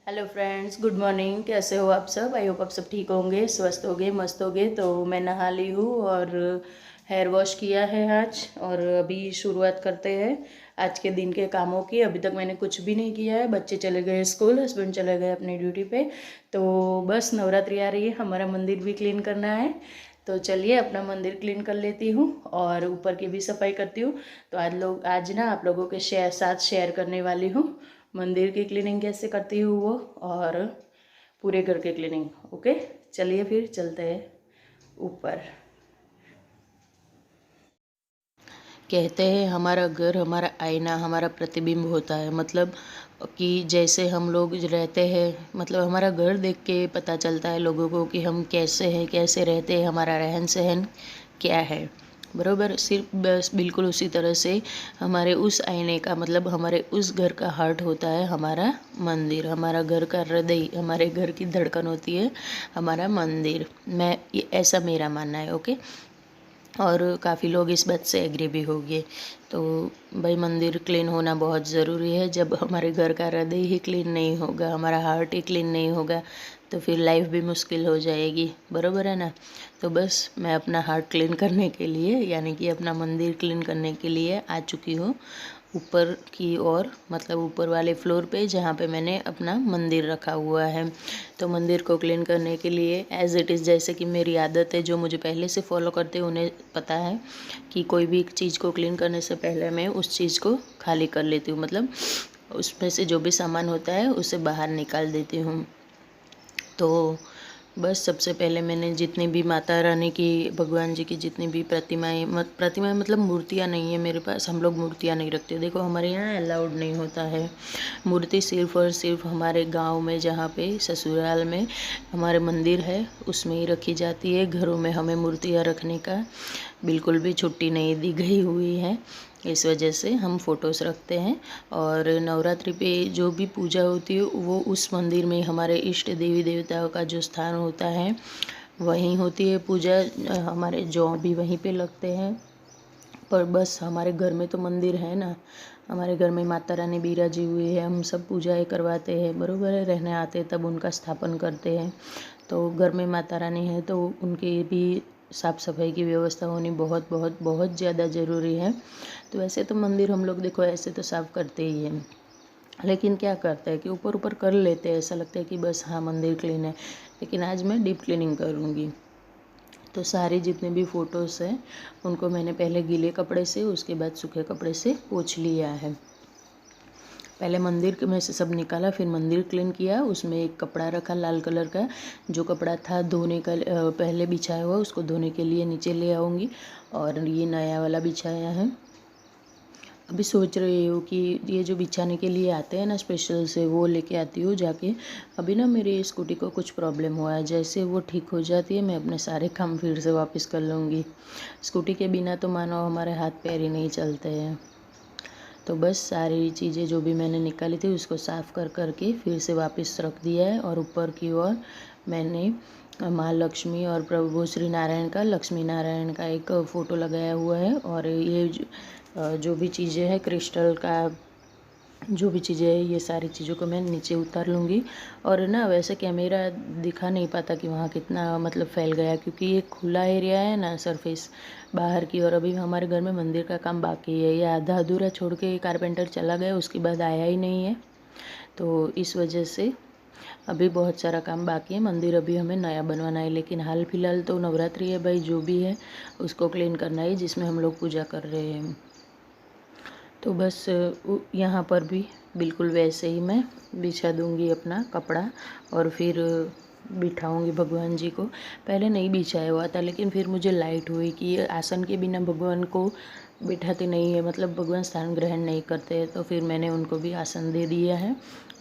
Hello friends, good morning. कैसे हो आप सब? आई होप आप सब ठीक होंगे, स्वस्थ होंगे, मस्त होंगे। तो मैं नहा ली हूँ और हेयर वॉश किया है आज। और अभी शुरुआत करते हैं आज के दिन के कामों की। अभी तक मैंने कुछ भी नहीं किया है। बच्चे चले गए स्कूल, हस्बैंड चले गए अपनी ड्यूटी पे। तो बस नवरात्रि आ रही है, हमारा मंदिर भी क्लीन करना है। तो चलिए अपना मंदिर क्लीन कर लेती हूँ और ऊपर की भी सफाई करती हूँ। तो आज ना आप लोगों के साथ शेयर करने वाली हूँ मंदिर की क्लीनिंग कैसे करती हूँ वो, और पूरे घर के क्लीनिंग। ओके, चलिए फिर चलते हैं ऊपर। कहते हैं हमारा घर हमारा आईना, हमारा प्रतिबिंब होता है। मतलब कि जैसे हम लोग रहते हैं, मतलब हमारा घर देख के पता चलता है लोगों को कि हम कैसे हैं, कैसे रहते हैं, हमारा रहन सहन क्या है। बरोबर, सिर्फ बस बिल्कुल उसी तरह से हमारे उस आईने का मतलब हमारे उस घर का हार्ट होता है हमारा मंदिर। हमारा घर का हृदय, हमारे घर की धड़कन होती है हमारा मंदिर। मैं ये ऐसा मेरा मानना है। ओके, और काफ़ी लोग इस बात से एग्री भी होंगे। तो भाई मंदिर क्लीन होना बहुत ज़रूरी है। जब हमारे घर का हृदय ही क्लीन नहीं होगा, हमारा हार्ट ही क्लीन नहीं होगा, तो फिर लाइफ भी मुश्किल हो जाएगी। बरोबर है ना? तो बस मैं अपना हार्ट क्लीन करने के लिए, यानी कि अपना मंदिर क्लीन करने के लिए आ चुकी हूँ ऊपर की ओर, मतलब ऊपर वाले फ्लोर पे जहाँ पे मैंने अपना मंदिर रखा हुआ है। तो मंदिर को क्लीन करने के लिए एज़ इट इज़, जैसे कि मेरी आदत है, जो मुझे पहले से फॉलो करते हैं उन्हें पता है कि कोई भी चीज़ को क्लीन करने से पहले मैं उस चीज़ को खाली कर लेती हूँ। मतलब उसमें से जो भी सामान होता है उसे बाहर निकाल देती हूँ। तो बस सबसे पहले मैंने जितनी भी माता रानी की, भगवान जी की जितनी भी प्रतिमाएं मतलब मूर्तियाँ नहीं है मेरे पास। हम लोग मूर्तियाँ नहीं रखते। देखो हमारे यहाँ अलाउड नहीं होता है मूर्ति। सिर्फ़ और सिर्फ हमारे गांव में, जहाँ पे ससुराल में हमारे मंदिर है, उसमें ही रखी जाती है। घरों में हमें मूर्तियाँ रखने का बिल्कुल भी छुट्टी नहीं दी गई हुई है। इस वजह से हम फ़ोटोज़ रखते हैं। और नवरात्रि पे जो भी पूजा होती है वो उस मंदिर में, हमारे इष्ट देवी देवताओं का जो स्थान होता है वहीं होती है पूजा। हमारे जौ भी वहीं पे लगते हैं। पर बस हमारे घर में तो मंदिर है ना, हमारे घर में माता रानी बिराजी हुई है। हम सब पूजाएँ करवाते हैं, बरोबर है। रहने आते हैं तब उनका स्थापन करते हैं। तो घर में माता रानी है तो उनकी भी साफ़ सफाई की व्यवस्था होनी बहुत बहुत बहुत ज़्यादा ज़रूरी है। तो वैसे तो मंदिर हम लोग देखो ऐसे तो साफ़ करते ही हैं, लेकिन क्या करते हैं कि ऊपर ऊपर कर लेते हैं। ऐसा लगता है कि बस हाँ मंदिर क्लीन है, लेकिन आज मैं डीप क्लीनिंग करूँगी। तो सारे जितने भी फ़ोटोज़ हैं उनको मैंने पहले गीले कपड़े से, उसके बाद सूखे कपड़े से पोंछ लिया है। पहले मंदिर में से सब निकाला, फिर मंदिर क्लीन किया। उसमें एक कपड़ा रखा लाल कलर का, जो कपड़ा था धोने का पहले बिछाया हुआ, उसको धोने के लिए नीचे ले आऊँगी। और ये नया वाला बिछाया है। अभी सोच रही हूँ कि ये जो बिछाने के लिए आते हैं ना स्पेशल से, वो लेके आती हूँ जाके। अभी ना मेरी स्कूटी को कुछ प्रॉब्लम हुआ है, जैसे वो ठीक हो जाती है मैं अपने सारे काम फिर से वापस कर लूँगी। स्कूटी के बिना तो मानो हमारे हाथ पैर ही नहीं चलते हैं। तो बस सारी चीज़ें जो भी मैंने निकाली थी उसको साफ़ कर के फिर से वापस रख दिया है। और ऊपर की ओर मैंने माँ लक्ष्मी और प्रभु श्री नारायण का, लक्ष्मी नारायण का एक फ़ोटो लगाया हुआ है। और ये जो भी चीज़ें हैं क्रिस्टल का, जो भी चीज़ें हैं, ये सारी चीज़ों को मैं नीचे उतार लूँगी। और ना वैसे कैमरा दिखा नहीं पाता कि वहाँ कितना मतलब फैल गया, क्योंकि ये खुला एरिया है ना, सरफेस बाहर की। और अभी हमारे घर में मंदिर का काम बाकी है, ये आधा अधूरा छोड़ के कारपेंटर चला गया, उसके बाद आया ही नहीं है। तो इस वजह से अभी बहुत सारा काम बाकी है। मंदिर अभी हमें नया बनवाना है, लेकिन हाल फिलहाल तो नवरात्रि है भाई, जो भी है उसको क्लीन करना है जिसमें हम लोग पूजा कर रहे हैं। तो बस यहाँ पर भी बिल्कुल वैसे ही मैं बिछा दूँगी अपना कपड़ा और फिर बिठाऊँगी भगवान जी को। पहले नहीं बिछाया हुआ था, लेकिन फिर मुझे लाइट हुई कि आसन के बिना भगवान को बिठाते नहीं है, मतलब भगवान स्थान ग्रहण नहीं करते हैं। तो फिर मैंने उनको भी आसन दे दिया है।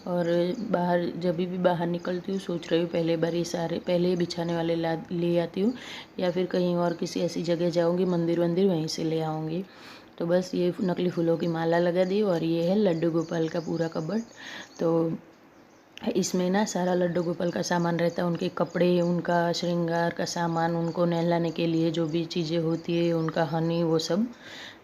और बाहर जब भी बाहर निकलती हूँ सोच रही हूँ पहले बार ये सारे पहले बिछाने वाले ले आती हूँ, या फिर कहीं और किसी ऐसी जगह जाऊँगी मंदिर वंदिर, वहीं से ले आऊँगी। तो बस ये नकली फूलों की माला लगा दी। और ये है लड्डू गोपाल का पूरा कबर्ड। तो इसमें ना सारा लड्डू गोपाल का सामान रहता है, उनके कपड़े, उनका श्रृंगार का सामान, उनको नहलाने के लिए जो भी चीज़ें होती है, उनका हनी, वो सब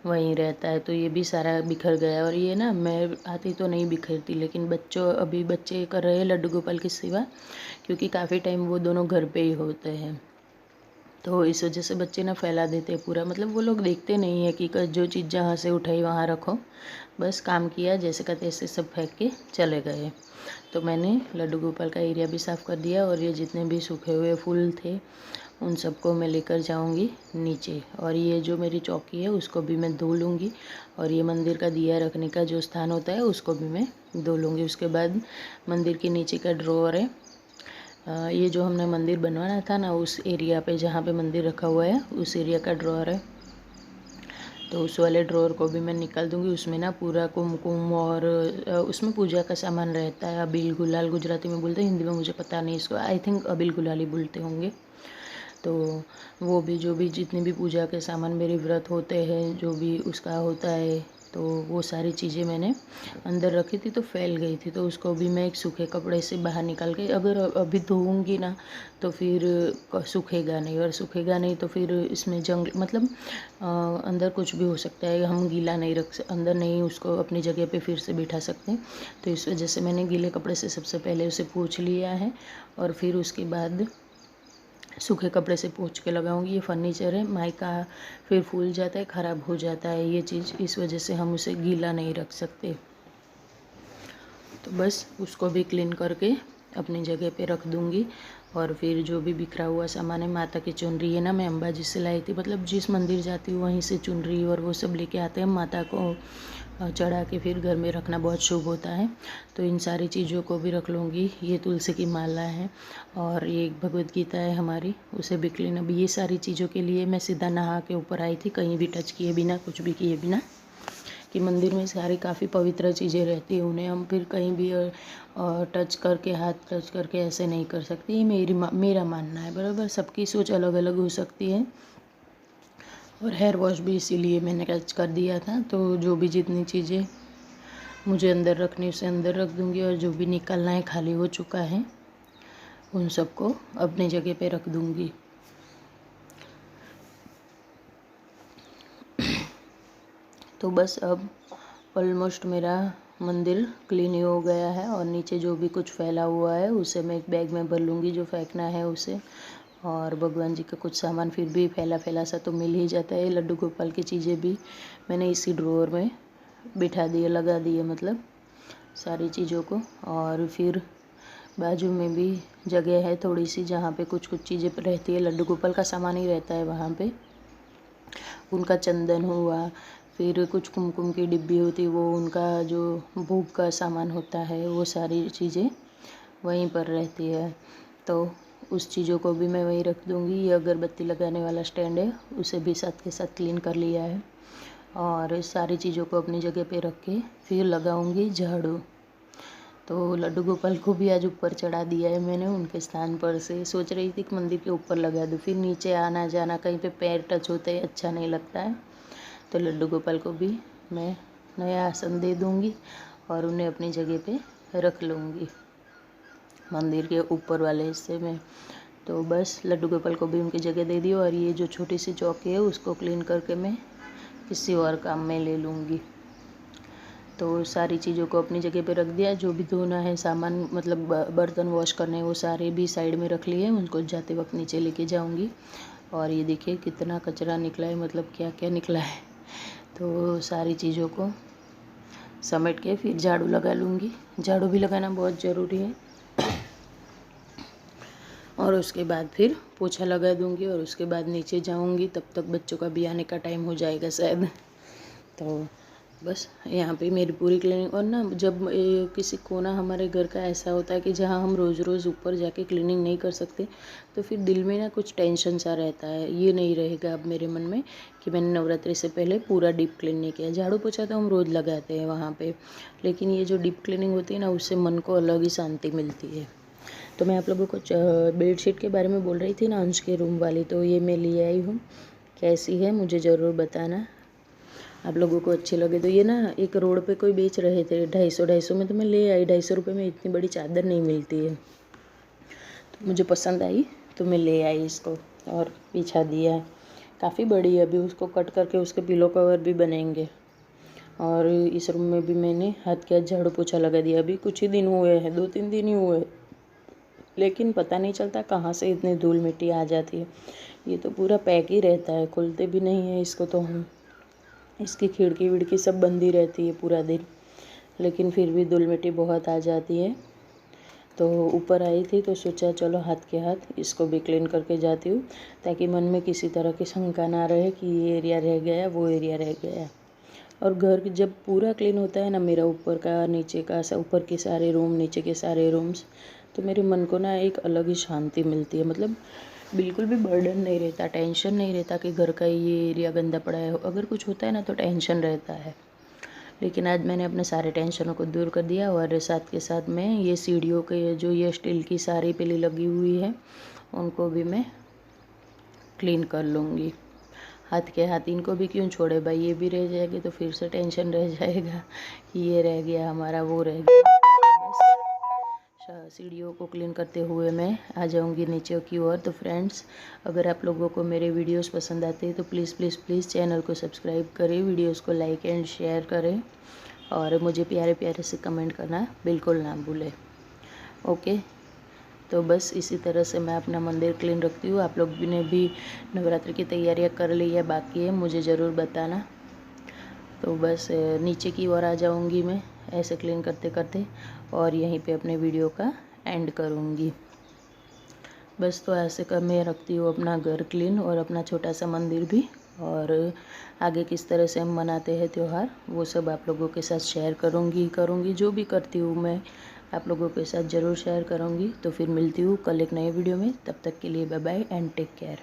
वहीं रहता है, तो ये भी सारा बिखर गया। और ये ना मैं आती तो नहीं बिखरती, लेकिन अभी बच्चे कर रहे हैं लड्डू गोपाल की सेवा, क्योंकि काफ़ी टाइम वो दोनों घर पे ही होते हैं, तो इस वजह से बच्चे ना फैला देते हैं पूरा। मतलब वो लोग देखते नहीं है कि जो चीज़ जहाँ से उठाई वहाँ रखो, बस काम किया जैसे का तैसे सब फेंक के चले गए। तो मैंने लड्डू गोपाल का एरिया भी साफ़ कर दिया, और ये जितने भी सूखे हुए फूल थे उन सबको मैं लेकर जाऊंगी नीचे। और ये जो मेरी चौकी है उसको भी मैं धो लूँगी, और ये मंदिर का दिया रखने का जो स्थान होता है उसको भी मैं धो लूँगी। उसके बाद मंदिर के नीचे का ड्रॉअर है, ये जो हमने मंदिर बनवाना था ना, उस एरिया पे जहाँ पे मंदिर रखा हुआ है उस एरिया का ड्रॉअर है, तो उस वाले ड्रॉअर को भी मैं निकाल दूँगी। उसमें ना पूरा कुमकुम और उसमें पूजा का सामान रहता है। अबील गुलाल गुजराती में बोलते हैं, हिंदी में मुझे पता नहीं, इसको आई थिंक अबील गुलाल ही बोलते होंगे। तो वो भी जो भी जितनी भी पूजा के सामान मेरे व्रत होते हैं, जो भी उसका होता है, तो वो सारी चीज़ें मैंने अंदर रखी थी, तो फैल गई थी। तो उसको भी मैं एक सूखे कपड़े से बाहर निकाल के, अगर अभी धोऊंगी ना तो फिर सूखेगा नहीं, और सूखेगा नहीं तो फिर इसमें जंग मतलब अंदर कुछ भी हो सकता है, हम गीला नहीं अंदर नहीं उसको अपनी जगह पे फिर से बिठा सकते। तो इस वजह से मैंने गीले कपड़े से सबसे पहले उसे पोंछ लिया है, और फिर उसके बाद सूखे कपड़े से पोंछ के लगाऊंगी। ये फर्नीचर है, माइका फिर फूल जाता है, ख़राब हो जाता है ये चीज़, इस वजह से हम उसे गीला नहीं रख सकते। तो बस उसको भी क्लीन करके अपनी जगह पे रख दूंगी। और फिर जो भी बिखरा हुआ सामान है, माता की चुनरी है ना, मैं अंबाजी से लाई थी, मतलब जिस मंदिर जाती हूँ वहीं से चुनरी और वो सब लेके आते हैं, माता को चढ़ा के फिर घर में रखना बहुत शुभ होता है। तो इन सारी चीज़ों को भी रख लूँगी। ये तुलसी की माला है, और ये एक भगवद गीता है हमारी, उसे भी क्लीन। अभी ये सारी चीज़ों के लिए मैं सीधा नहा के ऊपर आई थी, कहीं भी टच किए बिना, कुछ भी किए बिना, कि मंदिर में सारी काफ़ी पवित्र चीज़ें रहती हैं, उन्हें हम फिर कहीं भी टच करके, हाथ टच करके ऐसे नहीं कर सकते। ये मेरा मानना है, बराबर। सबकी सोच अलग अलग हो सकती है। और हेयर वॉश भी इसीलिए मैंने टच कर दिया था। तो जो भी जितनी चीज़ें मुझे अंदर रखनी उसे अंदर रख दूँगी, और जो भी निकलना है खाली हो चुका है उन सबको अपनी जगह पे रख दूँगी। तो बस अब ऑलमोस्ट मेरा मंदिर क्लीन ही हो गया है, और नीचे जो भी कुछ फैला हुआ है उसे मैं एक बैग में भर लूँगी, जो फेंकना है उसे। और भगवान जी का कुछ सामान फिर भी फैला फैला सा तो मिल ही जाता है। लड्डू गोपाल की चीज़ें भी मैंने इसी ड्रॉअर में बिठा दिए, लगा दिए, मतलब सारी चीज़ों को। और फिर बाजू में भी जगह है थोड़ी सी, जहाँ पे कुछ कुछ चीज़ें रहती है, लड्डू गोपाल का सामान ही रहता है वहाँ पे। उनका चंदन हुआ, फिर कुछ कुमकुम की डिब्बी होती है, वो उनका जो भोग का सामान होता है, वो सारी चीज़ें वहीं पर रहती है। तो उस चीज़ों को भी मैं वहीं रख दूँगी। ये अगरबत्ती लगाने वाला स्टैंड है, उसे भी साथ के साथ क्लीन कर लिया है। और सारी चीज़ों को अपनी जगह पे रख के फिर लगाऊंगी झाड़ू। तो लड्डू गोपाल को भी आज ऊपर चढ़ा दिया है मैंने उनके स्थान पर से। सोच रही थी कि मंदिर के ऊपर लगा दूँ, फिर नीचे आना जाना, कहीं पे पैर टच होते हैं, अच्छा नहीं लगता है। तो लड्डू गोपाल को भी मैं नया आसन दे दूँगी, और उन्हें अपनी जगह पे रख लूँगी मंदिर के ऊपर वाले हिस्से में। तो बस लड्डू गोपाल को भी उनकी जगह दे दी, और ये जो छोटी सी चौकी है उसको क्लीन करके मैं किसी और काम में ले लूँगी। तो सारी चीज़ों को अपनी जगह पे रख दिया। जो भी धोना है सामान, मतलब बर्तन वॉश करने हैं, वो सारे भी साइड में रख लिए, उनको जाते वक्त नीचे लेके जाऊंगी। और ये देखिए कितना कचरा निकला है, मतलब क्या क्या निकला है। तो सारी चीज़ों को समेट के फिर झाड़ू लगा लूँगी। झाड़ू भी लगाना बहुत ज़रूरी है। और उसके बाद फिर पोछा लगा दूँगी, और उसके बाद नीचे जाऊँगी। तब तक बच्चों का भी आने का टाइम हो जाएगा शायद। तो बस यहाँ पे मेरी पूरी क्लीनिंग। और ना जब किसी कोना हमारे घर का ऐसा होता है कि जहाँ हम रोज़ रोज़ ऊपर जाके क्लीनिंग नहीं कर सकते, तो फिर दिल में ना कुछ टेंशन सा रहता है। ये नहीं रहेगा अब मेरे मन में कि मैंने नवरात्रि से पहले पूरा डीप क्लीन नहीं किया। झाड़ू पोछा तो हम रोज़ लगाते हैं वहाँ पे, लेकिन ये जो डीप क्लीनिंग होती है ना, उससे मन को अलग ही शांति मिलती है। तो मैं आप लोगों को बेडशीट के बारे में बोल रही थी ना, अंश के रूम वाली, तो ये मैं ले आई हूँ। कैसी है मुझे ज़रूर बताना, आप लोगों को अच्छे लगे तो। ये ना एक रोड पे कोई बेच रहे थे 250 में, तो मैं ले आई। 250 रुपये में इतनी बड़ी चादर नहीं मिलती है, तो मुझे पसंद आई तो मैं ले आई इसको और बिछा दिया। काफ़ी बड़ी है, अभी उसको कट करके उसके पिलो कवर भी बनेंगे। और इस रूम में भी मैंने हाथ के हाथ झाड़ू पोछा लगा दिया। अभी कुछ ही दिन हुए हैं, 2-3 दिन ही हुए, लेकिन पता नहीं चलता कहाँ से इतनी धूल मिट्टी आ जाती है। ये तो पूरा पैक ही रहता है, खुलते भी नहीं है इसको तो हम। इसकी खिड़की विड़की सब बंद ही रहती है पूरा दिन, लेकिन फिर भी धूल मिट्टी बहुत आ जाती है। तो ऊपर आई थी तो सोचा चलो हाथ के हाथ इसको भी क्लीन करके जाती हूँ, ताकि मन में किसी तरह की शंका ना रहे कि ये एरिया रह गया, वो एरिया रह गया। और घर जब पूरा क्लीन होता है ना, मेरा ऊपर का नीचे का, ऊपर के सारे रूम, नीचे के सारे रूम्स, तो मेरे मन को ना एक अलग ही शांति मिलती है। मतलब बिल्कुल भी बर्डन नहीं रहता, टेंशन नहीं रहता कि घर का ये एरिया गंदा पड़ा है। अगर कुछ होता है ना तो टेंशन रहता है, लेकिन आज मैंने अपने सारे टेंशनों को दूर कर दिया। और साथ के साथ मैं ये सीढ़ियों के जो ये स्टील की सारी पीली लगी हुई है उनको भी मैं क्लीन कर लूँगी। हाथ के हाथ इनको भी क्यों छोड़े भाई, ये भी रह जाएगी तो फिर से टेंशन रह जाएगा कि ये रह गया हमारा, वो रह गया। बस सीढ़ियों को क्लीन करते हुए मैं आ जाऊंगी नीचे की ओर। तो फ्रेंड्स, अगर आप लोगों को मेरे वीडियोस पसंद आते हैं तो प्लीज़ प्लीज़ प्लीज़ चैनल को सब्सक्राइब करें, वीडियोस को लाइक एंड शेयर करें, और मुझे प्यारे प्यारे से कमेंट करना बिल्कुल ना भूलें। ओके, तो बस इसी तरह से मैं अपना मंदिर क्लीन रखती हूँ। आप लोग ने भी नवरात्रि की तैयारियाँ कर ली है, बाकी है, मुझे ज़रूर बताना। तो बस नीचे की ओर आ जाऊँगी मैं ऐसे क्लीन करते करते, और यहीं पे अपने वीडियो का एंड करूँगी। बस तो ऐसे कर मैं रखती हूँ अपना घर क्लीन और अपना छोटा सा मंदिर भी। और आगे किस तरह से हम मनाते हैं त्यौहार, वो सब आप लोगों के साथ शेयर करूँगी। जो भी करती हूँ मैं आप लोगों के साथ ज़रूर शेयर करूँगी। तो फिर मिलती हूँ कल एक नए वीडियो में, तब तक के लिए bye bye and take care.